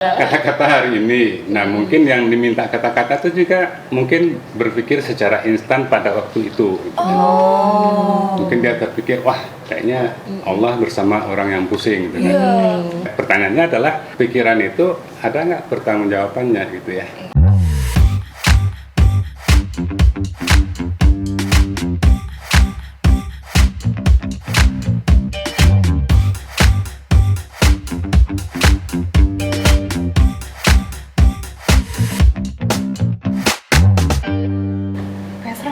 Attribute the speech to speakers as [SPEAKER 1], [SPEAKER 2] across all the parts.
[SPEAKER 1] kata-kata hari ini. Nah, mungkin yang diminta kata-kata itu juga mungkin berpikir secara instan pada waktu itu. Mungkin dia terpikir, wah kayaknya Allah bersama orang yang pusing gitu kan. Pertanyaannya adalah pikiran itu ada nggak pertanggungjawabannya gitu ya.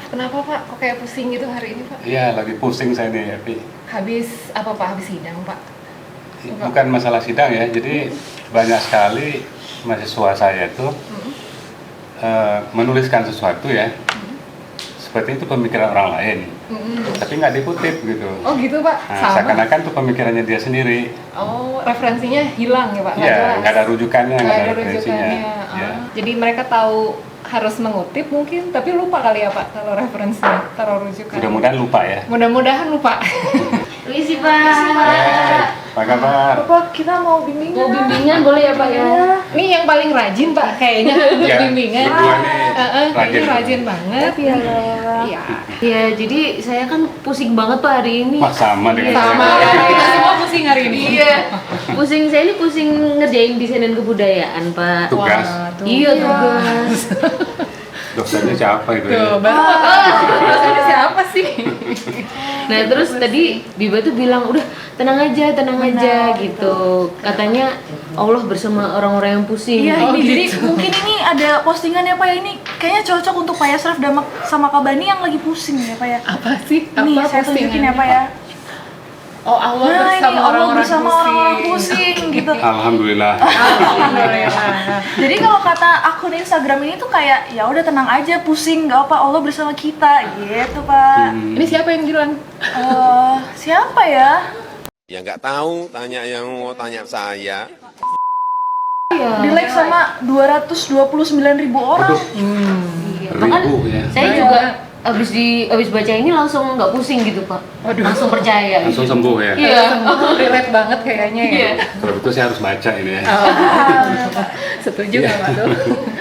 [SPEAKER 2] Kenapa Pak? Kok kayak pusing gitu hari ini Pak?
[SPEAKER 1] Iya, lagi pusing saya nih, Epi.
[SPEAKER 2] Habis apa Pak? Habis sidang Pak?
[SPEAKER 1] Bukan masalah sidang ya, jadi banyak sekali mahasiswa saya itu menuliskan sesuatu ya, seperti itu pemikiran orang lain, tapi nggak dikutip gitu.
[SPEAKER 2] Oh gitu Pak?
[SPEAKER 1] Nah,
[SPEAKER 2] Sama?
[SPEAKER 1] seakan-akan tuh pemikirannya dia sendiri.
[SPEAKER 2] Oh, referensinya hilang ya Pak?
[SPEAKER 1] Iya, nggak ada rujukannya, nggak ada referensinya.
[SPEAKER 2] rujukannya.
[SPEAKER 1] Ya.
[SPEAKER 2] Jadi mereka tahu harus mengutip mungkin, tapi lupa kali ya Pak kalau referensinya, taruh rujukan.
[SPEAKER 1] Mudah-mudahan lupa ya.
[SPEAKER 2] Mudah-mudahan lupa.
[SPEAKER 3] Permisi Pak.
[SPEAKER 1] Apa kabar?
[SPEAKER 2] Bapak, kita mau bimbingan.
[SPEAKER 3] Mau bimbingan boleh ya Pak ya?
[SPEAKER 2] Ini yang paling rajin Pak kayaknya untuk
[SPEAKER 1] Ya,
[SPEAKER 2] bimbingan.
[SPEAKER 1] berdua nih
[SPEAKER 2] Kayaknya
[SPEAKER 1] rajin.
[SPEAKER 2] rajin banget. Iya.
[SPEAKER 3] Ya jadi saya kan pusing banget Pak hari ini.
[SPEAKER 1] Wah, sama dengan
[SPEAKER 2] Sama,
[SPEAKER 1] saya.
[SPEAKER 2] kita semua pusing hari ini.
[SPEAKER 3] Iya. Pusing saya ini pusing ngerjain desain dan kebudayaan Pak.
[SPEAKER 1] Tugas.
[SPEAKER 2] Wah, tuh.
[SPEAKER 3] Iya tugas.
[SPEAKER 1] Dosennya siapa itu ya?
[SPEAKER 2] Tuh, baru mau tahu dosennya siapa sih?
[SPEAKER 3] Nah terus tadi Biba tuh bilang udah tenang aja gitu. Katanya Allah bersama orang-orang yang pusing.
[SPEAKER 4] Iya,
[SPEAKER 2] Oh,
[SPEAKER 4] ini
[SPEAKER 2] gitu.
[SPEAKER 4] jadi mungkin ini ada postingan ya Pak ya, ini kayaknya cocok untuk Pak Yasraf sama Kak Bani yang lagi pusing ya Pak ya.
[SPEAKER 2] Apa sih?
[SPEAKER 4] Nih,
[SPEAKER 2] Apa
[SPEAKER 4] saya tunjukin ya Pak ya.
[SPEAKER 2] Oh, Allah
[SPEAKER 4] Nah, ini
[SPEAKER 2] bersama
[SPEAKER 4] Allah
[SPEAKER 2] orang-orang
[SPEAKER 4] bersama orang-orang pusing gitu.
[SPEAKER 1] Alhamdulillah.
[SPEAKER 2] Alhamdulillah.
[SPEAKER 4] Jadi kalau kata akun Instagram ini tuh kayak ya udah tenang aja, pusing nggak apa, Allah bersama kita gitu Pak.
[SPEAKER 2] Ini siapa yang bilang?
[SPEAKER 4] Siapa ya?
[SPEAKER 5] Ya nggak tahu, tanya yang mau tanya saya.
[SPEAKER 4] Di like sama 229.000 orang.
[SPEAKER 3] Bahkan
[SPEAKER 1] Ribu ya.
[SPEAKER 3] saya juga abis baca ini langsung nggak pusing gitu Pak. Langsung percaya.
[SPEAKER 1] Langsung sembuh ya.
[SPEAKER 3] Iya.
[SPEAKER 2] Relate banget kayaknya ya.
[SPEAKER 3] Iya.
[SPEAKER 1] Kalau begitu saya harus baca ini ya.
[SPEAKER 2] Setuju nggak Pak tuh?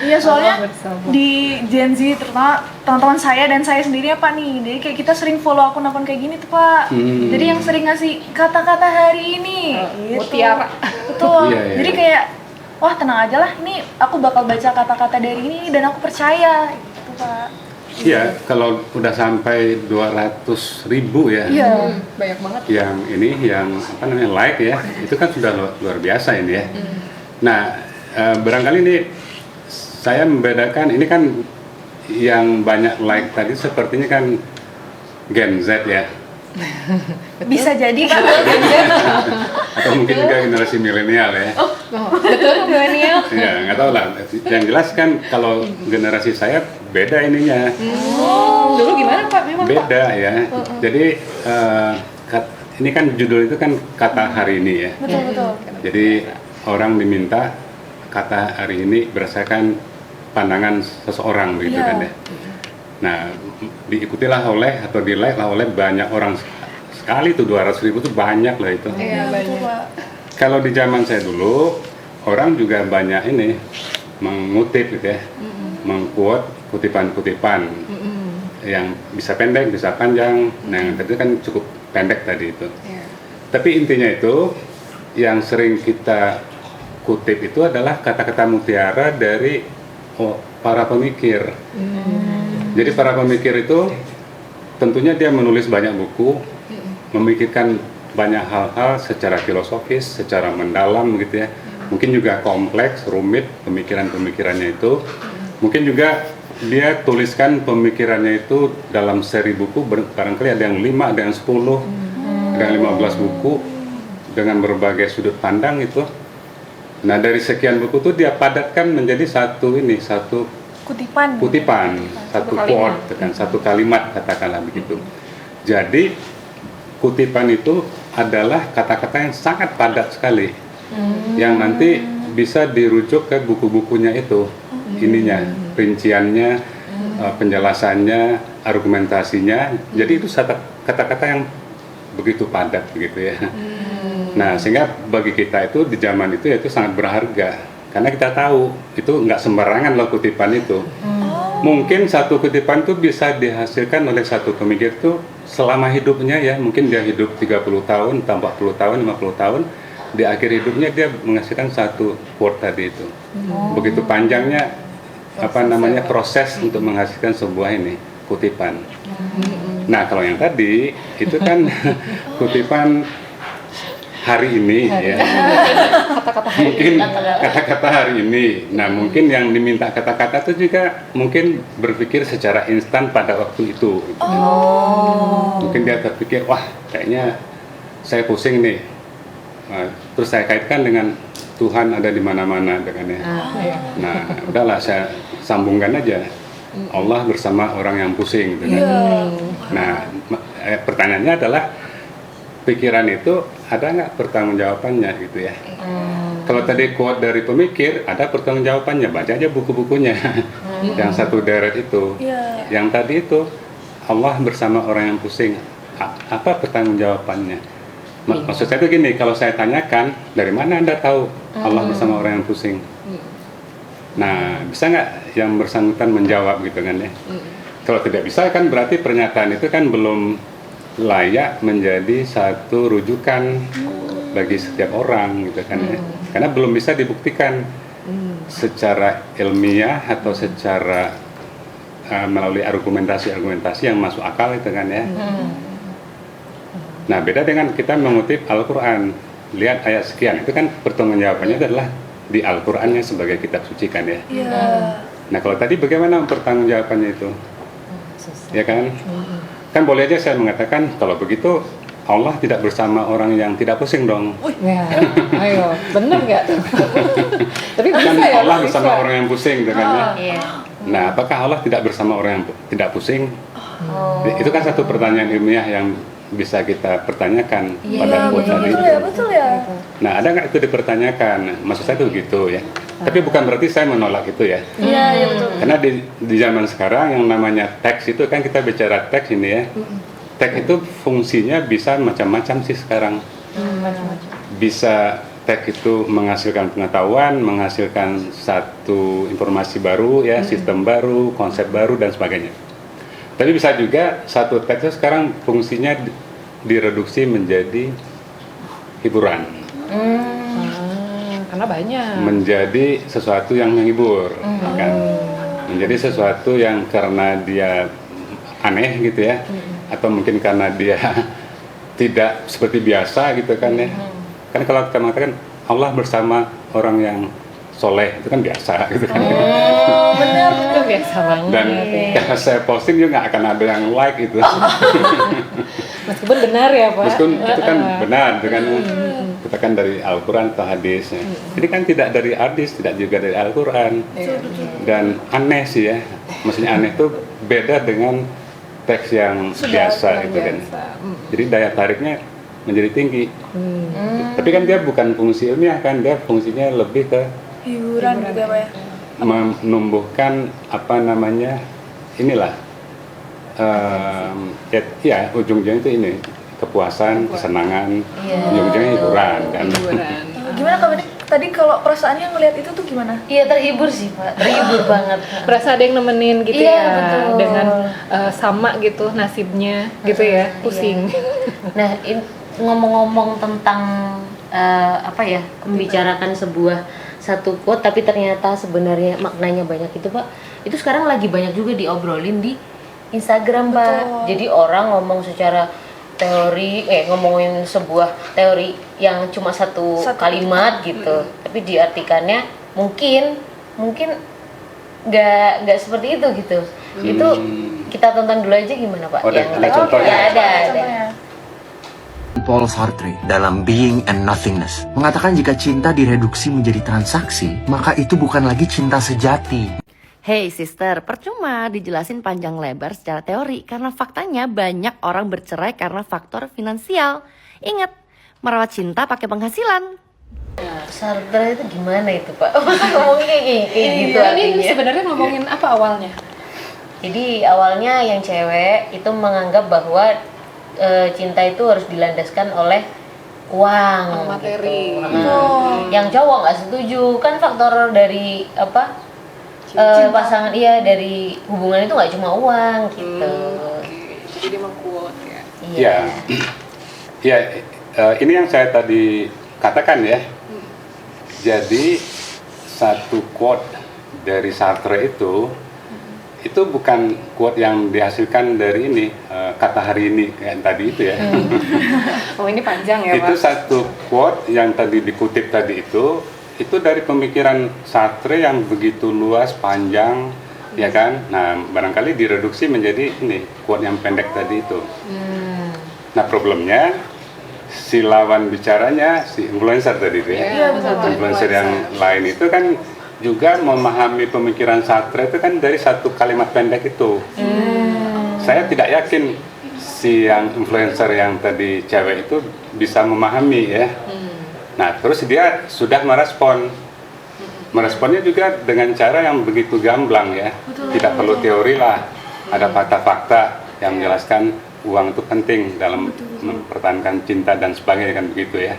[SPEAKER 4] Iya soalnya
[SPEAKER 2] Allah bersama.
[SPEAKER 4] di Gen Z terutama teman-teman saya dan saya sendiri ya Pak nih, jadi kayak kita sering follow akun-akun kayak gini tuh Pak. Jadi yang sering ngasih kata-kata hari ini, gitu.
[SPEAKER 2] Mutiara.
[SPEAKER 4] Betul.
[SPEAKER 1] Iya, iya.
[SPEAKER 4] Jadi kayak wah tenang aja lah, ini aku bakal baca kata-kata dari ini dan aku percaya, gitu Pak.
[SPEAKER 1] Iya, kalau udah sampai 200.000 ya.
[SPEAKER 4] Iya.
[SPEAKER 2] Banyak banget.
[SPEAKER 1] Yang ini, yang apa namanya like ya, itu kan sudah luar biasa ini ya. Nah, barangkali ini saya membedakan, ini kan yang banyak like tadi sepertinya kan Gen Z ya,
[SPEAKER 4] Bisa jadi Pak.
[SPEAKER 1] atau mungkin juga generasi milenial ya.
[SPEAKER 2] Oh, betul milenial.
[SPEAKER 1] Ya, nggak tahu lah. Yang jelas kan kalau generasi saya beda ininya,
[SPEAKER 2] Dulu gimana Pak? Memang Pak.
[SPEAKER 1] beda ya. Jadi ini kan judul itu kan kata hari ini ya.
[SPEAKER 4] Betul.
[SPEAKER 1] Jadi orang diminta kata hari ini berdasarkan pandangan seseorang begitu
[SPEAKER 4] Iya.
[SPEAKER 1] kan ya. Nah, diikutilah oleh atau di-like lah oleh banyak orang sekali tuh 200.000 tuh banyak lah itu.
[SPEAKER 2] Iya,
[SPEAKER 4] Betul
[SPEAKER 2] banyak.
[SPEAKER 4] Pak.
[SPEAKER 1] Kalau di zaman saya dulu orang juga banyak ini mengutip gitu ya, mengquote kutipan-kutipan yang bisa pendek, bisa panjang. Nah, yang tadi kan cukup pendek tadi itu.
[SPEAKER 2] Iya.
[SPEAKER 1] Tapi intinya itu yang sering kita kutip itu adalah kata-kata mutiara dari para pemikir. Jadi para pemikir itu tentunya dia menulis banyak buku, memikirkan banyak hal-hal secara filosofis, secara mendalam gitu ya. Mungkin juga kompleks, rumit pemikiran-pemikirannya itu. Mungkin juga dia tuliskan pemikirannya itu dalam seri buku, barangkali ada yang 5, ada yang 10, ada yang 15 buku dengan berbagai sudut pandang itu. Nah, dari sekian buku itu dia padatkan menjadi satu
[SPEAKER 4] Kutipan.
[SPEAKER 1] satu
[SPEAKER 2] kalimat.
[SPEAKER 1] quote, kan, satu kalimat katakanlah begitu. Jadi kutipan itu adalah kata-kata yang sangat padat sekali, yang nanti bisa dirujuk ke buku-bukunya itu, ininya, rinciannya, penjelasannya, argumentasinya. Jadi itu kata-kata yang begitu padat begitu ya. Nah, sehingga bagi kita itu di zaman itu sangat berharga. Karena kita tahu itu nggak sembarangan loh kutipan itu. Mungkin satu kutipan itu bisa dihasilkan oleh satu pemikir itu selama hidupnya ya. Mungkin dia hidup 30 tahun, 40 tahun, 50 tahun. Di akhir hidupnya dia menghasilkan satu quote tadi itu. Begitu panjangnya proses untuk menghasilkan sebuah kutipan. Nah, kalau yang tadi itu kan kutipan hari ini ya. Mungkin kata-kata hari ini. Nah, mungkin yang diminta kata-kata itu juga mungkin berpikir secara instan pada waktu itu. Mungkin dia terpikir, wah kayaknya saya pusing nih. Nah, terus saya kaitkan dengan Tuhan ada di mana-mana dengannya. Nah, udahlah saya sambungkan aja. Allah bersama orang yang pusing gitu kan. Nah, pertanyaannya adalah pikiran itu ada nggak pertanggungjawabannya gitu ya. Kalau tadi quote dari pemikir ada pertanggungjawabannya, baca aja buku-bukunya. Yang satu deret itu. Yang tadi itu Allah bersama orang yang pusing. Apa pertanggungjawabannya? Maksud saya itu gini, kalau saya tanyakan dari mana Anda tahu Allah bersama orang yang pusing? Nah, bisa nggak yang bersangkutan menjawab gitu kan ya? Kalau tidak bisa kan berarti pernyataan itu kan belum layak menjadi satu rujukan bagi setiap orang gitu kan ya. Karena belum bisa dibuktikan secara ilmiah atau secara melalui argumentasi-argumentasi yang masuk akal itu kan ya. Nah, beda dengan kita mengutip Al-Quran. Lihat ayat sekian, itu kan pertanggungjawabannya adalah di Al-Qurannya sebagai kitab suci kan ya. Nah, kalau tadi bagaimana pertanggungjawabannya itu? Ya kan? Kan boleh aja saya mengatakan kalau begitu Allah tidak bersama orang yang tidak pusing dong.
[SPEAKER 2] Ayo, bener nggak? Tapi bisa
[SPEAKER 1] Kan
[SPEAKER 2] ya?
[SPEAKER 1] Allah
[SPEAKER 2] bisa.
[SPEAKER 1] bersama orang yang pusing dengan ya.
[SPEAKER 3] Iya.
[SPEAKER 1] Nah, apakah Allah tidak bersama orang yang tidak pusing? Itu kan satu pertanyaan ilmiah yang bisa kita pertanyakan pada quote tadi.
[SPEAKER 4] Betul ya.
[SPEAKER 1] Nah, ada nggak itu dipertanyakan? Maksud saya itu gitu ya. Tapi bukan berarti saya menolak itu ya.
[SPEAKER 4] Iya betul.
[SPEAKER 1] Karena di zaman sekarang yang namanya teks itu kan kita bicara teks ini ya. Teks itu fungsinya bisa macam-macam sih sekarang. Bisa teks itu menghasilkan pengetahuan, menghasilkan satu informasi baru ya, sistem baru, konsep baru dan sebagainya. Tapi bisa juga satu teks itu sekarang fungsinya direduksi menjadi hiburan.
[SPEAKER 2] Karena banyak.
[SPEAKER 1] Menjadi sesuatu yang menghibur, kan? Menjadi sesuatu yang karena dia aneh gitu ya, atau mungkin karena dia tidak seperti biasa gitu kan ya. Kan kalau kita mengatakan Allah bersama orang yang soleh itu kan biasa gitu kan.
[SPEAKER 2] Bener, itu biasa banget.
[SPEAKER 1] Dan kalau saya posting juga nggak akan ada yang like itu.
[SPEAKER 2] Meskipun benar ya Pak.
[SPEAKER 1] Meskipun itu kan benar dengan kita kan dari Al-Quran atau hadis. Ini kan tidak dari hadis, tidak juga dari Al-Quran. Dan aneh sih ya. Maksudnya aneh itu beda dengan teks yang biasa gitu kan. Jadi daya tariknya menjadi tinggi. Tapi kan dia bukan fungsi ilmiah kan, dia fungsinya lebih ke
[SPEAKER 4] Hiburan juga Pak ya.
[SPEAKER 1] menumbuhkan inilah ya ujung-ujungnya itu ini kepuasan, kesenangan, ujung-ujungnya hiburan kan.
[SPEAKER 4] Gimana Kak Benik? Tadi kalau perasaannya ngelihat itu tuh gimana?
[SPEAKER 3] Iya, terhibur sih Pak, terhibur banget.
[SPEAKER 2] Berasa ada yang nemenin gitu
[SPEAKER 3] Iya,
[SPEAKER 2] ya,
[SPEAKER 3] betul.
[SPEAKER 2] dengan sama gitu nasibnya gitu ya, pusing.
[SPEAKER 3] Nah, ngomong-ngomong tentang membicarakan sebuah satu quote tapi ternyata sebenarnya maknanya banyak itu Pak. Itu sekarang lagi banyak juga diobrolin di Instagram Pak. Jadi orang ngomong secara teori, ngomongin sebuah teori yang cuma satu kalimat gitu, tapi diartikannya mungkin nggak seperti itu gitu. Itu kita tonton dulu aja gimana Pak?
[SPEAKER 1] Oh, ada contohnya?
[SPEAKER 3] Ya, ada.
[SPEAKER 6] Paul Sartre dalam Being and Nothingness mengatakan jika cinta direduksi menjadi transaksi, maka itu bukan lagi cinta sejati.
[SPEAKER 7] Hey sister, percuma dijelasin panjang lebar secara teori karena faktanya banyak orang bercerai karena faktor finansial. Ingat, merawat cinta pakai penghasilan.
[SPEAKER 3] Sartre itu gimana itu Pak? Ngomongnya kayak gitu
[SPEAKER 2] Ini
[SPEAKER 3] artinya.
[SPEAKER 2] sebenarnya ngomongin apa awalnya?
[SPEAKER 3] Jadi awalnya yang cewek itu menganggap bahwa cinta itu harus dilandaskan oleh uang,
[SPEAKER 2] materi.
[SPEAKER 3] gitu. Yang cowok nggak setuju, kan faktor dari apa pasangan, iya, dari hubungan itu nggak cuma uang gitu.
[SPEAKER 2] Jadi dia meng-quote ya.
[SPEAKER 1] Ya, ya, ini yang saya tadi katakan ya. Jadi satu quote dari Sartre itu bukan quote yang dihasilkan dari ini kata hari ini kayak tadi itu ya.
[SPEAKER 2] Oh, ini panjang ya,
[SPEAKER 1] Itu
[SPEAKER 2] Pak.
[SPEAKER 1] satu quote yang tadi dikutip tadi itu dari pemikiran Sartre yang begitu luas, panjang, ya kan? Nah, barangkali direduksi menjadi ini quote yang pendek tadi itu. Nah, problemnya si lawan bicaranya, si influencer tadi itu ya.
[SPEAKER 2] Iya, betul.
[SPEAKER 1] Influencer yang lain itu kan juga memahami pemikiran Sartre itu kan dari satu kalimat pendek itu. Saya tidak yakin si yang influencer yang tadi cewek itu bisa memahami ya. Nah, terus dia sudah merespon. Meresponnya juga dengan cara yang begitu gamblang ya. Tidak perlu teori lah. Ada fakta-fakta yang menjelaskan uang itu penting dalam mempertahankan cinta dan sebagainya, kan begitu ya.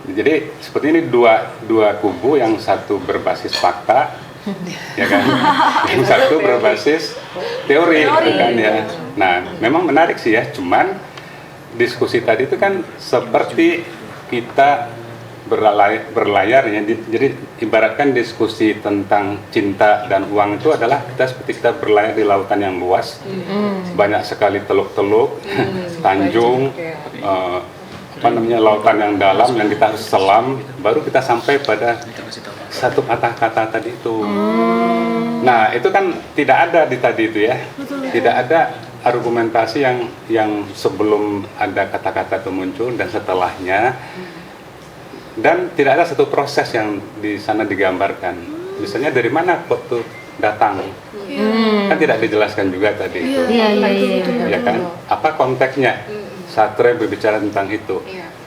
[SPEAKER 1] Jadi seperti ini dua kubu, yang satu berbasis fakta, ya kan, yang satu berbasis teori, gitu kan ya. Nah, memang menarik sih ya. Cuman diskusi tadi itu kan seperti kita berlayar ya. Jadi ibaratkan diskusi tentang cinta dan uang itu adalah seperti kita berlayar di lautan yang luas, banyak sekali teluk-teluk, tanjung, lautan yang dalam yang kita harus selam, baru kita sampai pada satu kata-kata tadi itu. Nah, itu kan tidak ada di tadi itu ya. Tidak ada argumentasi yang sebelum ada kata-kata itu muncul dan setelahnya. Dan tidak ada satu proses yang di sana digambarkan. Misalnya dari mana foto datang, kan tidak dijelaskan juga tadi itu. Ya kan? Apa konteksnya? Sartre berbicara tentang itu.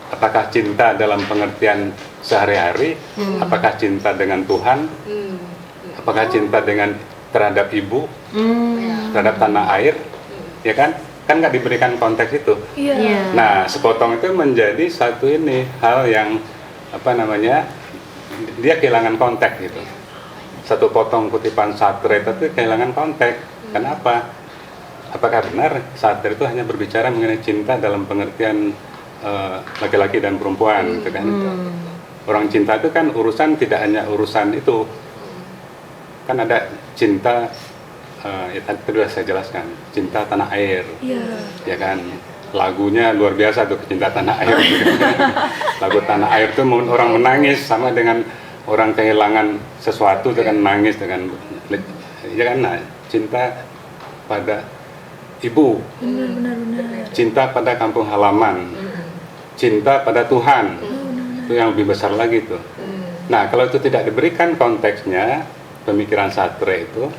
[SPEAKER 1] Apakah cinta dalam pengertian sehari-hari? Apakah cinta dengan Tuhan? Apakah cinta terhadap ibu? Terhadap tanah air? Ya kan? Kan nggak diberikan konteks itu. Nah, sepotong itu menjadi satu hal yang dia kehilangan konteks gitu. Satu potong kutipan Sartre itu kehilangan konteks. Kenapa? Apakah benar Sartre itu hanya berbicara mengenai cinta dalam pengertian laki-laki dan perempuan gitu kan? Orang cinta itu kan urusan tidak hanya urusan itu. Kan ada cinta ya tadi sudah saya jelaskan, cinta tanah air. Ya kan? Lagunya luar biasa tuh, Cinta Tanah Air. Lagu Tanah Air itu orang menangis sama dengan orang kehilangan sesuatu dengan nangis dengan ya kan. Nah, cinta pada ibu, cinta pada kampung halaman, cinta pada Tuhan, itu yang lebih besar lagi tuh. Nah, kalau itu tidak diberikan konteksnya, pemikiran Sartre itu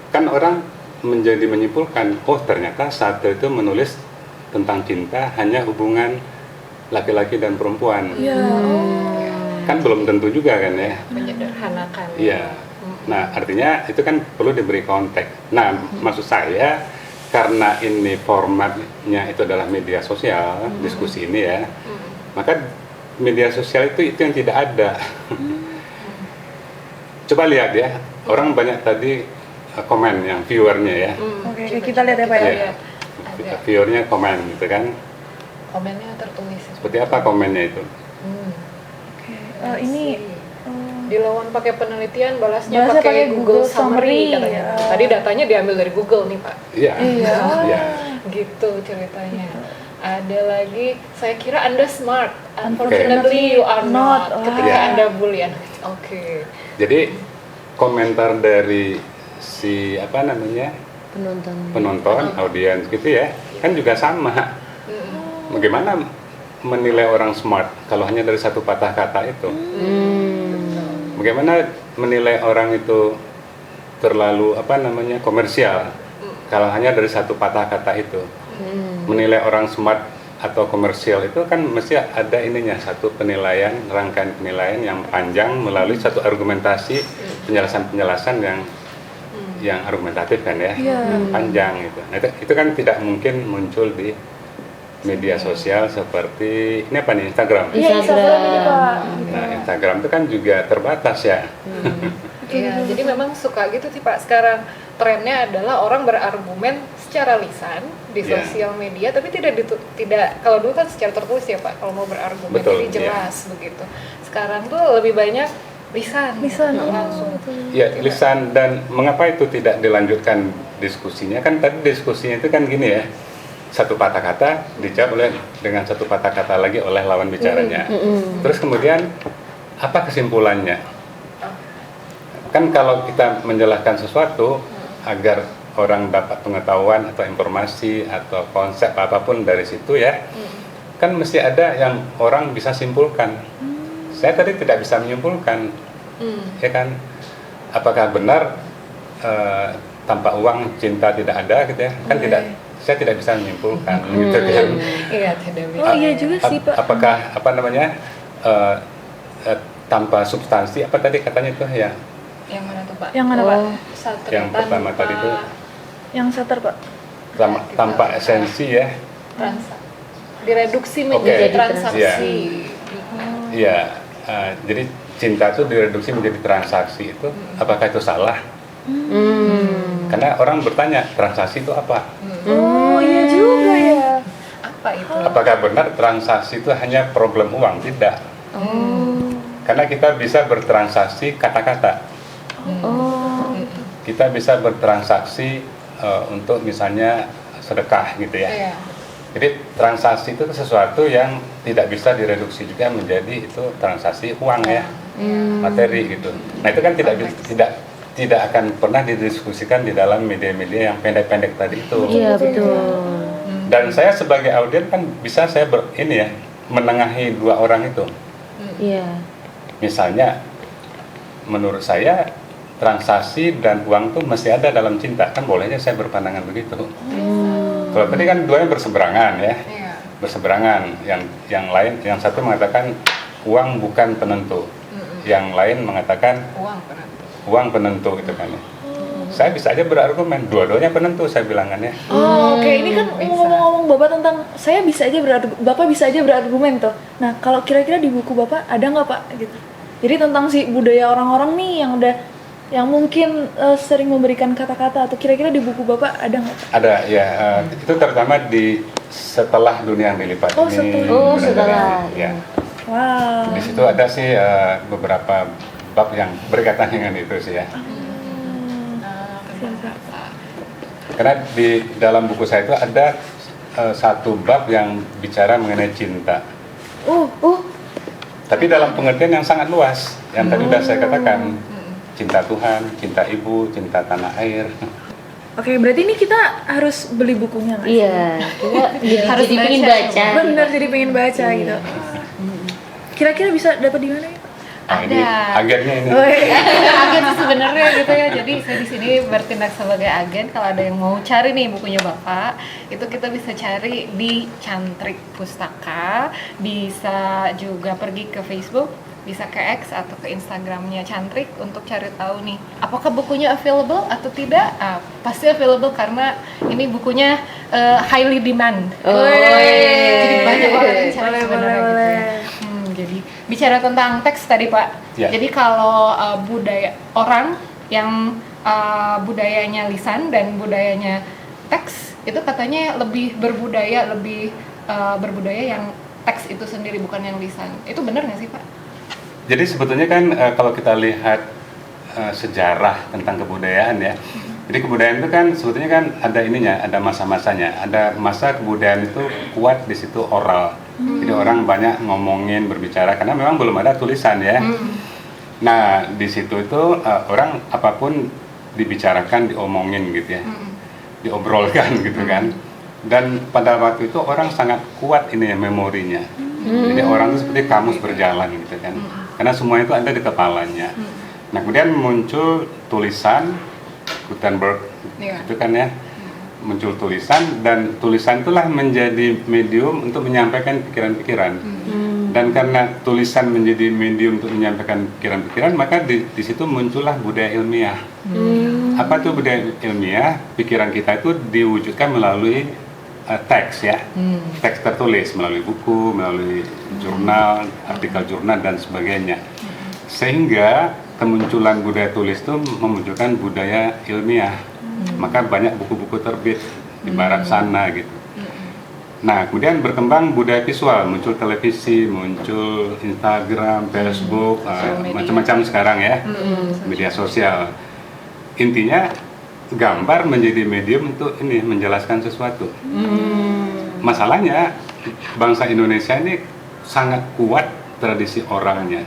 [SPEAKER 1] kan orang menjadi menyimpulkan, oh ternyata Sartre itu menulis tentang cinta hanya hubungan laki-laki dan perempuan. Kan belum tentu juga kan ya.
[SPEAKER 2] Menyederhanakan.
[SPEAKER 1] Iya. Nah, artinya itu kan perlu diberi konteks. Nah, maksud saya karena ini formatnya itu adalah media sosial, diskusi ini ya. Maka media sosial itu yang tidak ada. Coba lihat ya, orang banyak tadi komen yang viewernya ya.
[SPEAKER 4] Oke, kita lihat ya Pak ya.
[SPEAKER 1] Viewernya komen gitu kan.
[SPEAKER 2] Komennya tertulis.
[SPEAKER 1] Seperti apa komennya itu?
[SPEAKER 4] Ini
[SPEAKER 2] Dilawan pakai penelitian, balasnya pakai Google Summary katanya. Tadi datanya diambil dari Google nih, Pak.
[SPEAKER 1] Iya. Iya.
[SPEAKER 2] Gitu ceritanya. Ada lagi, saya kira Anda smart, unfortunately you are not. Ketika Anda bulian. Oke.
[SPEAKER 1] Jadi komentar dari si penonton, audiens gitu ya, kan juga sama. Bagaimana menilai orang smart kalau hanya dari satu patah kata itu? Bagaimana menilai orang itu terlalu komersial kalau hanya dari satu patah kata itu? Menilai orang smart atau komersial itu kan mesti ada satu penilaian, rangkaian penilaian yang panjang melalui satu argumentasi, penjelasan yang argumentatif kan ya, panjang gitu. Nah, itu kan tidak mungkin muncul di media sosial seperti ini apa nih, Instagram.
[SPEAKER 4] Iya, Instagram ini Pak.
[SPEAKER 1] Nah, Instagram itu kan juga terbatas ya.
[SPEAKER 2] Iya, jadi memang suka gitu sih Pak. Sekarang trennya adalah orang berargumen secara lisan di
[SPEAKER 1] Iya.
[SPEAKER 2] sosial media, tapi tidak kalau dulu kan secara tertulis ya Pak. Kalau mau berargumen
[SPEAKER 1] Betul,
[SPEAKER 2] jadi jelas begitu. Sekarang tuh lebih banyak lisan langsung.
[SPEAKER 1] Ya, lisan. Dan mengapa itu tidak dilanjutkan diskusinya? Kan tadi diskusinya itu kan gini ya, satu patah kata dijawab dengan satu patah kata lagi oleh lawan bicaranya. Terus kemudian apa kesimpulannya? Kan kalau kita menjelaskan sesuatu agar orang dapat pengetahuan atau informasi atau konsep apapun dari situ ya, kan mesti ada yang orang bisa simpulkan. Saya tadi tidak bisa menyimpulkan, ya kan? Apakah benar tanpa uang cinta tidak ada gitu ya? Kan tidak, saya tidak bisa menyimpulkan gitu kan.
[SPEAKER 2] Iya, tidak bisa.
[SPEAKER 4] Oh iya juga sih Pak.
[SPEAKER 1] Apakah apa namanya tanpa substansi apa tadi katanya itu ya?
[SPEAKER 2] Yang mana tuh Pak?
[SPEAKER 4] Yang mana Pak?
[SPEAKER 2] Satria
[SPEAKER 1] Yang pertama
[SPEAKER 2] tanpa
[SPEAKER 1] tadi itu
[SPEAKER 4] Yang Sater Pak.
[SPEAKER 1] tanpa esensi ya.
[SPEAKER 2] direduksi
[SPEAKER 1] Oke.
[SPEAKER 2] menjadi
[SPEAKER 1] Iya.
[SPEAKER 2] transaksi.
[SPEAKER 1] Iya, jadi cinta itu direduksi menjadi transaksi itu, apakah itu salah? Karena orang bertanya transaksi itu apa?
[SPEAKER 4] Oh iya juga ya.
[SPEAKER 2] Apa itu?
[SPEAKER 1] Apakah benar transaksi itu hanya problem uang? Tidak. Karena kita bisa bertransaksi kata-kata. Kita bisa bertransaksi untuk misalnya sedekah gitu ya.
[SPEAKER 2] Iya.
[SPEAKER 1] Jadi transaksi itu sesuatu yang tidak bisa direduksi juga menjadi itu transaksi uang ya, materi gitu. Nah itu kan tidak akan pernah didiskusikan di dalam media-media yang pendek-pendek tadi itu.
[SPEAKER 3] Iya betul.
[SPEAKER 1] Dan saya sebagai audiens kan bisa saya menengahi dua orang itu.
[SPEAKER 3] Iya.
[SPEAKER 1] Misalnya, menurut saya transaksi dan uang tuh masih ada dalam cinta, kan bolehnya saya berpandangan begitu. Kalau tadi kan duanya berseberangan ya.
[SPEAKER 2] Iya.
[SPEAKER 1] Berseberangan, yang lain, yang satu mengatakan uang bukan penentu, yang lain mengatakan uang penentu gitu kan ya. Saya bisa aja berargumen, dua-duanya penentu saya bilangannya.
[SPEAKER 4] Oh, oke. Ini kan ngomong-ngomong Bapak tentang saya bisa aja Bapak bisa aja berargumen tuh. Nah, kalau kira-kira di buku Bapak ada nggak Pak gitu? Jadi tentang si budaya orang-orang nih yang mungkin sering memberikan kata-kata atau kira-kira di buku Bapak ada nggak?
[SPEAKER 1] Ada ya, itu terutama di setelah dunia yang dilipat
[SPEAKER 4] Oh,
[SPEAKER 1] ini.
[SPEAKER 3] setelah.
[SPEAKER 1] Ya.
[SPEAKER 4] Wow.
[SPEAKER 1] Di situ ada sih beberapa bab yang berkaitan dengan itu sih ya. Karena di dalam buku saya itu ada satu bab yang bicara mengenai cinta. Tapi dalam pengertian yang sangat luas, yang tadi sudah saya katakan, cinta Tuhan, cinta ibu, cinta tanah air.
[SPEAKER 4] Oke, berarti ini kita harus beli bukunya nggak?
[SPEAKER 3] Iya. Kita harus jadi pengen baca.
[SPEAKER 4] Bener, jadi pengen baca gitu. Kira-kira bisa dapat di mana ya?
[SPEAKER 1] Nah, ini agennya ini.
[SPEAKER 2] Agen sih sebenarnya gitu ya. Jadi saya di sini bertindak sebagai agen. Kalau ada yang mau cari nih bukunya Bapak, itu kita bisa cari di Cantrik Pustaka. Bisa juga pergi ke Facebook, bisa ke X atau ke Instagramnya Cantrik untuk cari tahu nih apakah bukunya available atau tidak. Pasti available karena ini bukunya highly demand. Jadi banyak orang yang cari sebenarnya gitu ya. Jadi bicara tentang teks tadi Pak.
[SPEAKER 1] Ya.
[SPEAKER 2] Jadi kalau budaya orang yang budayanya lisan dan budayanya teks itu katanya lebih berbudaya yang teks itu sendiri bukan yang lisan. Itu benar nggak sih Pak?
[SPEAKER 1] Jadi sebetulnya kan kalau kita lihat sejarah tentang kebudayaan ya. Jadi kebudayaan itu kan sebetulnya kan ada ininya, ada masa-masanya. Ada masa kebudayaan itu kuat di situ oral. Jadi orang banyak ngomongin, berbicara karena memang belum ada tulisan ya. Nah, di situ itu orang apapun dibicarakan, diomongin gitu ya. Diobrolkan gitu kan. Dan pada waktu itu orang sangat kuat ini ya memorinya. Jadi orang itu seperti kamus berjalan gitu kan. Karena semua itu ada di kepalanya. Nah, kemudian muncul tulisan Gutenberg itu kan ya. Muncul tulisan dan tulisan itulah menjadi medium untuk menyampaikan pikiran-pikiran. Dan karena tulisan menjadi medium untuk menyampaikan pikiran-pikiran, maka di situ muncullah budaya ilmiah. Apa itu budaya ilmiah? Pikiran kita itu diwujudkan melalui teks ya, teks tertulis melalui buku, melalui jurnal, artikel jurnal dan sebagainya. Sehingga kemunculan budaya tulis itu memunculkan budaya ilmiah. Maka banyak buku-buku terbit di barat sana gitu. Nah, kemudian berkembang budaya visual, muncul televisi, muncul Instagram, Facebook, macam-macam sekarang ya, media sosial. Intinya gambar menjadi medium untuk ini menjelaskan sesuatu. Masalahnya bangsa Indonesia ini sangat kuat tradisi orangnya.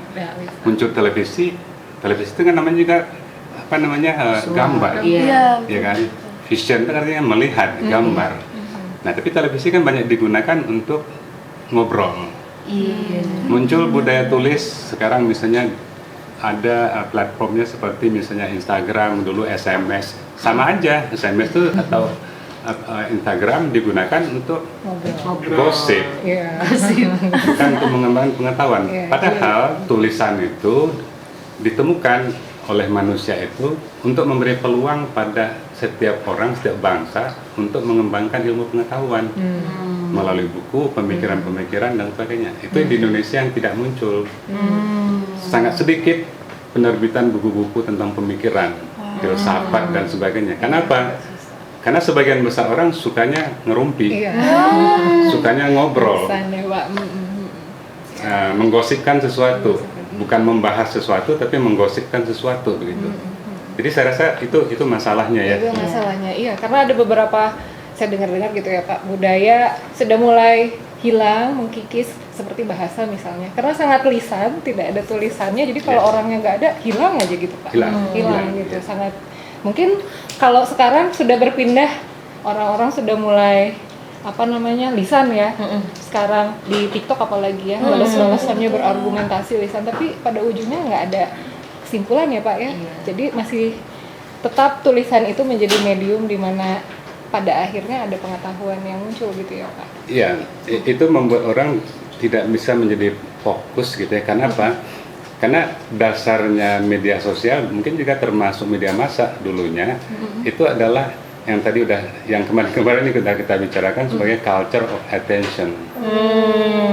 [SPEAKER 1] Muncul televisi itu kan namanya juga apa namanya gambar,
[SPEAKER 4] Iya.
[SPEAKER 1] ya kan? Vision itu artinya melihat gambar. Nah, tapi televisi kan banyak digunakan untuk ngobrol. Muncul budaya tulis sekarang misalnya ada platformnya seperti misalnya Instagram, dulu SMS, sama aja SMS itu atau Instagram digunakan untuk gosip, bukan untuk mengembangkan pengetahuan. Padahal tulisan itu ditemukan oleh manusia itu untuk memberi peluang pada setiap orang, setiap bangsa untuk mengembangkan ilmu pengetahuan melalui buku, pemikiran-pemikiran dan sebagainya. Itu di Indonesia yang tidak muncul. Sangat sedikit penerbitan buku-buku tentang pemikiran, filsafat dan sebagainya. Kenapa? Karena sebagian besar orang sukanya ngerumpi, sukanya ngobrol, menggosipkan sesuatu, bukan membahas sesuatu tapi menggosipkan sesuatu begitu. Jadi saya rasa itu masalahnya ya.
[SPEAKER 2] Itu masalahnya, iya. Karena ada beberapa saya dengar-dengar gitu ya Pak, budaya sudah mulai hilang, mengkikis seperti bahasa misalnya. Karena sangat lisan, tidak ada tulisannya. Jadi kalau orangnya nggak ada, hilang aja gitu Pak. Hilang gitu. Sangat Mungkin kalau sekarang sudah berpindah, orang-orang sudah mulai apa namanya lisan ya. Sekarang di TikTok apalagi ya, balas-balasannya berargumentasi lisan, tapi pada ujungnya nggak ada kesimpulan ya Pak ya. Jadi masih tetap tulisan itu menjadi medium di mana pada akhirnya ada pengetahuan yang muncul gitu ya Pak.
[SPEAKER 1] Iya, itu membuat orang tidak bisa menjadi fokus gitu ya. Karena apa? Karena dasarnya media sosial mungkin juga termasuk media massa dulunya itu adalah yang tadi yang kemarin ini kita bicarakan sebagai culture of attention.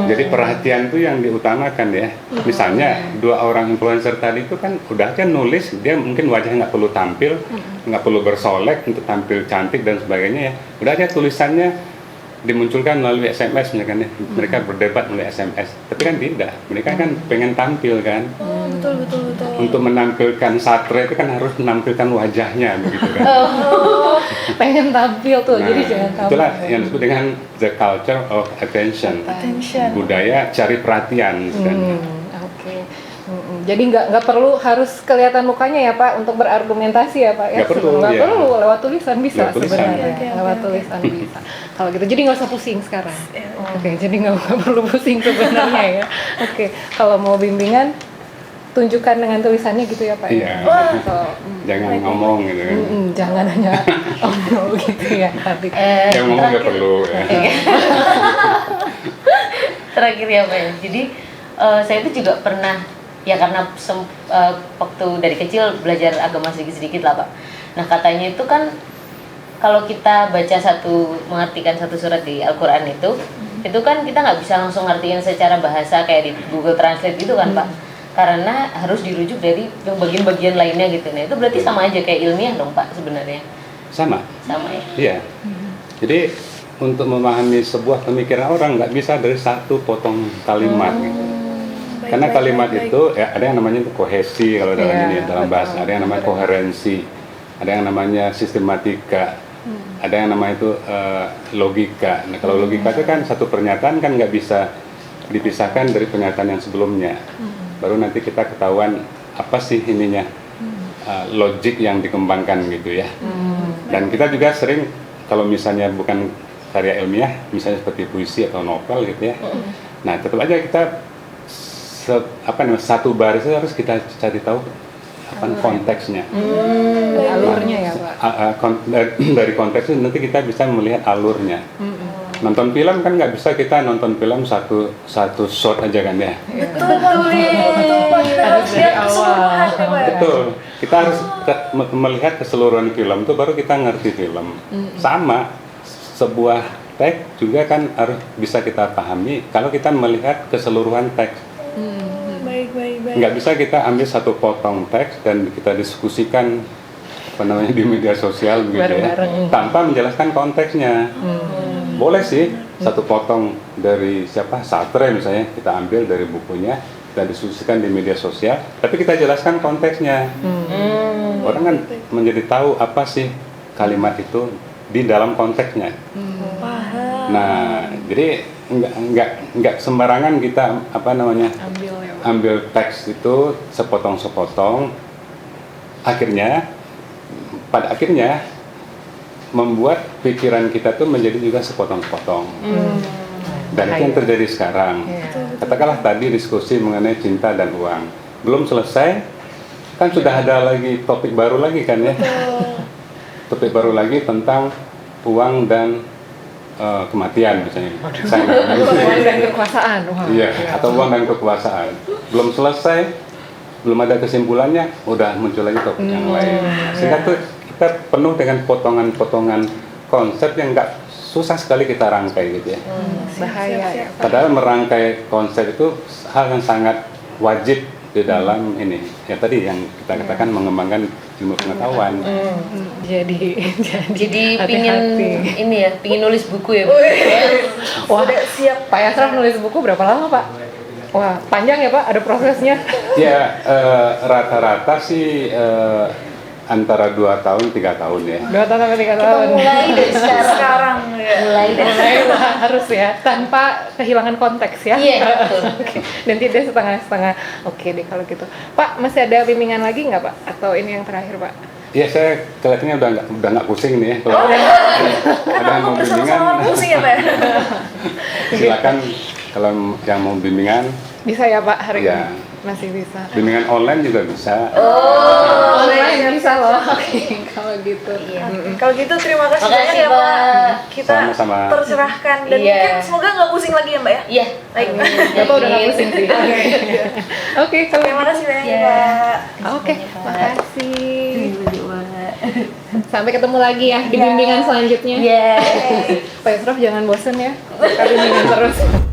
[SPEAKER 1] Jadi perhatian itu yang diutamakan ya. Misalnya 2 orang influencer tadi itu kan udah aja nulis, dia mungkin wajahnya nggak perlu tampil, nggak perlu bersolek untuk tampil cantik dan sebagainya ya. Udah aja tulisannya dimunculkan melalui SMS misalkan ya. Mereka berdebat melalui SMS. Tapi kan tidak, mereka kan pengen tampil kan.
[SPEAKER 4] Betul.
[SPEAKER 1] Untuk menampilkan satre itu kan harus menampilkan wajahnya begitu kan.
[SPEAKER 2] Pengen tampil tuh,
[SPEAKER 1] Nah,
[SPEAKER 2] jadi jangan tampil.
[SPEAKER 1] itulah yang disebut dengan the culture of attention. Budaya cari perhatian sebenarnya.
[SPEAKER 2] Oke. Jadi nggak perlu harus kelihatan mukanya ya Pak untuk berargumentasi ya Pak ya.
[SPEAKER 1] Nggak perlu,
[SPEAKER 2] Nggak
[SPEAKER 1] ya.
[SPEAKER 2] perlu, lewat tulisan bisa
[SPEAKER 1] Lewat tulisan.
[SPEAKER 2] sebenarnya. Lewat tulisan bisa. Kalau gitu jadi nggak usah pusing sekarang. Oke, jadi nggak perlu pusing sebenarnya ya. Oke, kalau mau bimbingan tunjukkan dengan tulisannya gitu ya Pak ya.
[SPEAKER 1] Iya.
[SPEAKER 2] Gitu.
[SPEAKER 1] Jangan ngomong gitu kan.
[SPEAKER 2] Jangan hanya omong gitu ya tapi.
[SPEAKER 1] Yang ngomong nggak perlu ya.
[SPEAKER 3] Terakhir ya Pak ya. Jadi saya itu juga pernah ya karena waktu dari kecil belajar agama sedikit-sedikit lah Pak. Nah katanya itu kan kalau kita baca mengartikan satu surat di Al-Quran itu kan kita nggak bisa langsung ngertiin secara bahasa kayak di Google Translate gitu kan Pak. Karena harus dirujuk dari bagian-bagian lainnya gitu. Nah itu berarti sama aja kayak ilmiah dong Pak sebenarnya.
[SPEAKER 1] Sama
[SPEAKER 3] Sama ya.
[SPEAKER 1] iya. Jadi untuk memahami sebuah pemikiran orang nggak bisa dari satu potong kalimat gitu. Karena kalimat itu ya, ada yang namanya itu kohesi kalau dalam bahasa, ada yang namanya koherensi, ada yang namanya sistematika, ada yang namanya itu logika. Nah kalau logika itu kan satu pernyataan kan nggak bisa dipisahkan dari pernyataan yang sebelumnya. Baru nanti kita ketahuan apa sih ininya logik yang dikembangkan gitu ya. Dan kita juga sering kalau misalnya bukan karya ilmiah, misalnya seperti puisi atau novel gitu ya. Nah tetap aja kita satu baris itu harus kita cari tahu konteksnya.
[SPEAKER 2] Alurnya ya Pak.
[SPEAKER 1] Dari konteks itu nanti kita bisa melihat alurnya. Nonton film kan nggak bisa kita nonton film satu shot aja kan ya.
[SPEAKER 2] Harus dari awal.
[SPEAKER 1] Betul. Kita harus melihat keseluruhan film itu baru kita ngerti film. Sama sebuah teks juga kan harus bisa kita pahami kalau kita melihat keseluruhan teks.
[SPEAKER 4] Baik.
[SPEAKER 1] Nggak bisa kita ambil satu potong teks dan kita diskusikan apa namanya di media sosial gitu ya,
[SPEAKER 2] Bareng-bareng.
[SPEAKER 1] tanpa menjelaskan konteksnya. Boleh sih satu potong dari siapa Sartre misalnya kita ambil dari bukunya kita diskusikan di media sosial, tapi kita jelaskan konteksnya. Orang kan menjadi tahu apa sih kalimat itu di dalam konteksnya. Nah, jadi nggak sembarangan kita apa namanya ambil teks itu sepotong-sepotong. Pada akhirnya membuat pikiran kita tuh menjadi juga sepotong-sepotong. Dan itu yang terjadi sekarang. Katakanlah tadi diskusi mengenai cinta dan uang, belum selesai, kan sudah ada lagi topik baru lagi kan ya? Topik baru lagi tentang uang dan kematian misalnya.
[SPEAKER 2] Uang dan kekuasaan. Wah.
[SPEAKER 1] Iya, atau uang dan kekuasaan. Belum selesai, belum ada kesimpulannya, udah muncul lagi topik yang lain. Sehingga tuh kita penuh dengan potongan-potongan konsep yang nggak susah sekali kita rangkai gitu ya.
[SPEAKER 2] Bahaya ya.
[SPEAKER 1] Padahal merangkai konsep itu hal yang sangat wajib di dalam ini. Ya tadi yang kita katakan mengembangkan ilmu pengetahuan.
[SPEAKER 2] Jadi
[SPEAKER 3] pingin
[SPEAKER 2] hati-hati.
[SPEAKER 3] ini ya, pingin nulis buku ya.
[SPEAKER 2] Wah, siap. Pak Asraf nulis buku berapa lama, Pak? Wah, panjang ya, Pak? Ada prosesnya?
[SPEAKER 1] Ya, rata-rata sih antara 2 tahun 3 tahun ya.
[SPEAKER 2] 2 tahun sampai 3 tahun.
[SPEAKER 3] Mulai dari sekarang ya. Mulai dari
[SPEAKER 2] Mulai harus ya, tanpa kehilangan konteks ya.
[SPEAKER 3] Iya, betul.
[SPEAKER 2] Oke. Dan tidak setengah-setengah. Oke deh kalau gitu. Pak, masih ada bimbingan lagi nggak, Pak? Atau ini yang terakhir, Pak?
[SPEAKER 1] Ya saya kelihatannya udah nggak pusing nih ya. Kalau ada yang mau bimbingan,
[SPEAKER 4] Pusing ya, Pak?
[SPEAKER 1] silakan kalau yang mau bimbingan,
[SPEAKER 2] Bisa ya, Pak, hari
[SPEAKER 1] Ya.
[SPEAKER 2] ini? Masih bisa.
[SPEAKER 1] bimbingan online juga bisa.
[SPEAKER 2] Online bisa loh. Oke, kalau gitu.
[SPEAKER 4] Kalau gitu terima kasih
[SPEAKER 3] Makasih,
[SPEAKER 4] banyak ya, Pak.
[SPEAKER 3] Pak.
[SPEAKER 4] Kita
[SPEAKER 1] Sama-sama.
[SPEAKER 4] tercerahkan dan
[SPEAKER 3] Iya.
[SPEAKER 4] mungkin semoga nggak pusing lagi ya, Mbak ya.
[SPEAKER 3] Iya.
[SPEAKER 4] Baik.
[SPEAKER 2] Bapak udah nggak pusing sih. Oke, kalau
[SPEAKER 4] Terima kasih banyak ya,
[SPEAKER 3] Iya.
[SPEAKER 4] Pak.
[SPEAKER 2] Oke, makasih. Sampai ketemu lagi ya di bimbingan selanjutnya.
[SPEAKER 3] Iya.
[SPEAKER 2] Pak Yusraf jangan bosen ya. Kita bimbingan terus.